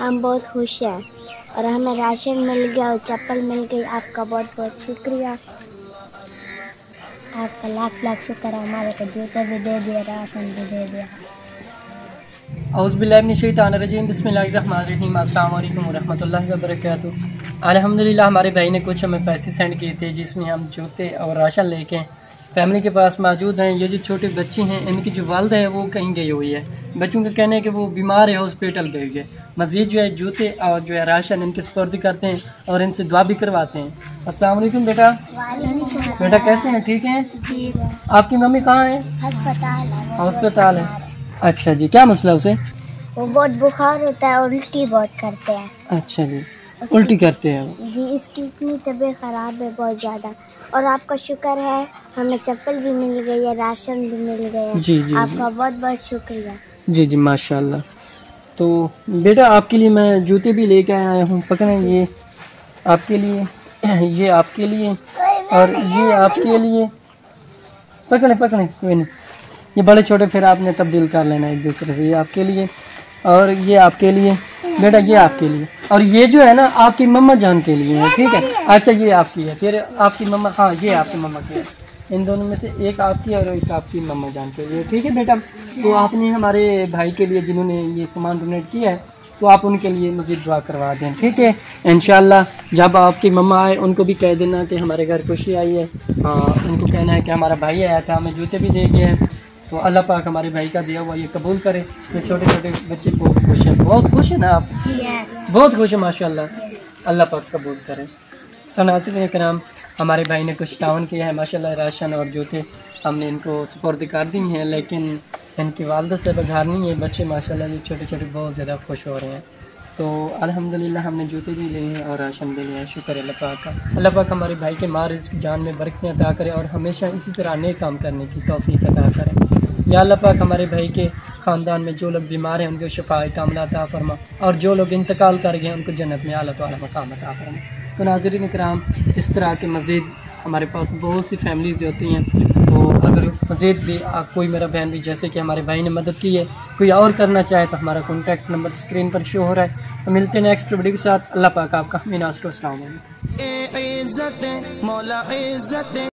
ہم بہت خوش ہیں اور ہمیں راشن مل گیا اور چپل مل گئی. آپ کا بہت بہت شکریہ. آپ کا لاکھ لاکھ شکر ہے. ہمارے کو جوتے بھی دے دیا, راشن بھی دے دیا. اعوذ باللہ من الشیطان الرجیم. بسم اللہ الرحمن الرحیم. السلام علیکم ورحمۃ اللہ وبرکاتہ. الحمدللہ ہمارے بھائی نے کچھ ہمیں پیسے سینڈ کیے تھے جس میں ہم جوتے اور راشن لے کے فیملی کے پاس موجود ہیں. یہ جو چھوٹے بچے ہیں ان کی جو والدہ ہے وہ کہیں گئی ہوئی ہے. بچوں کا کہنا ہے کہ وہ بیمار ہے, ہاسپٹل گئے ہوئے. مزید جو ہے جوتے اور جو ہے راشن ان کے سپرد کرتے ہیں اور ان سے دعا بھی کرواتے ہیں. السلام علیکم بیٹا. بیٹا کیسے ہیں؟ ٹھیک ہیں؟ آپ کی ممی کہاں ہیں؟ ہسپتال ہے. اچھا جی, کیا مسئلہ اسے؟ وہ بہت بخار ہوتا ہے اور الٹی بہت کرتے ہیں. اچھا جی, الٹی کرتے ہیں جی. اس کی اتنی طبیعت خراب ہے بہت زیادہ, اور آپ کا شکر ہے ہمیں چپل بھی مل گئی ہے, راشن بھی مل گیا. جی جی آپ کا بہت بہت شکریہ. جی جی ماشاء اللہ. تو بیٹا آپ کے لیے میں جوتے بھی لے کے آیا ہوں. پکڑیں, یہ آپ کے لیے, یہ آپ کے لیے, اور یہ آپ کے لیے. پکڑیں کوئی نہیں. یہ بڑے چھوٹے پھر آپ نے تبدیل کر لینا ایک دوسرے سے. یہ آپ کے لیے اور یہ آپ کے لیے. بیٹا یہ آپ کے لیے, اور یہ جو ہے نا آپ کی مما جان کے لیے ہے. ٹھیک ہے, اچھا یہ آپ کی ہے, پھر آپ کی مما, ہاں یہ آپ کی مما کی ہے. ان دونوں میں سے ایک آپ کی اور ایک آپ کی مما جان کے لیے. ٹھیک ہے بیٹا. تو آپ نے ہمارے بھائی کے لیے جنہوں نے یہ سامان ڈونیٹ کیا ہے تو آپ ان کے لیے مزید دعا کروا دیں. ٹھیک ہے انشاءاللہ. جب آپ کی مما آئے ان کو بھی کہہ دینا کہ ہمارے گھر خوشی آئی ہے. ہاں, ان کو کہنا ہے کہ ہمارا بھائی آیا تھا, ہمیں جوتے بھی دے گئے ہیں. تو اللہ پاک ہمارے بھائی کا دیا ہوا یہ قبول کرے. یہ چھوٹے چھوٹے بچے بہت خوش ہیں. بہت خوش ہیں نا آپ؟ بہت خوش ہیں ماشاء اللہ. اللہ پاک قبول کرے. سناتین کرام, ہمارے بھائی نے کچھ تعاون کیا ہے ماشاء اللہ. راشن اور جوتے ہم نے ان کو سپرد کر دی ہیں, لیکن ان کی والدہ سے بگھار نہیں ہے. بچے ماشاء اللہ یہ چھوٹے چھوٹے بہت زیادہ خوش ہو رہے ہیں. تو الحمدللہ ہم نے جوتے بھی لیے ہیں اور راشن بھی لے ہیں. شکر اللہ پاک کا. اللہ پاک ہمارے بھائی کے ماں رزق جان میں برکتیں عطا کرے اور ہمیشہ اسی طرح نیک کام کرنے کی توفیق عطا کرے. یا اللہ پاک ہمارے بھائی کے خاندان میں جو لوگ بیمار ہیں ان کو شفاء کاملہ عطا فرما, اور جو لوگ انتقال کر گئے ہیں ان کو جنت میں اعلیٰ تعالیٰ مقام عطا فرما. تو ناظرین کرام, اس طرح کے مزید ہمارے پاس بہت سی فیملیز ہوتی ہیں. تو اگر مزید بھی آپ کوئی میرا بہن بھی جیسے کہ ہمارے بھائی نے مدد کی ہے کوئی اور کرنا چاہے تو ہمارا کانٹیکٹ نمبر اسکرین پر شو ہو رہا ہے. تو ملتے ہیں نیکسٹ ویڈیو کے ساتھ. اللہ پاک آپ کا ہمیں ناز کو السلام علیکم.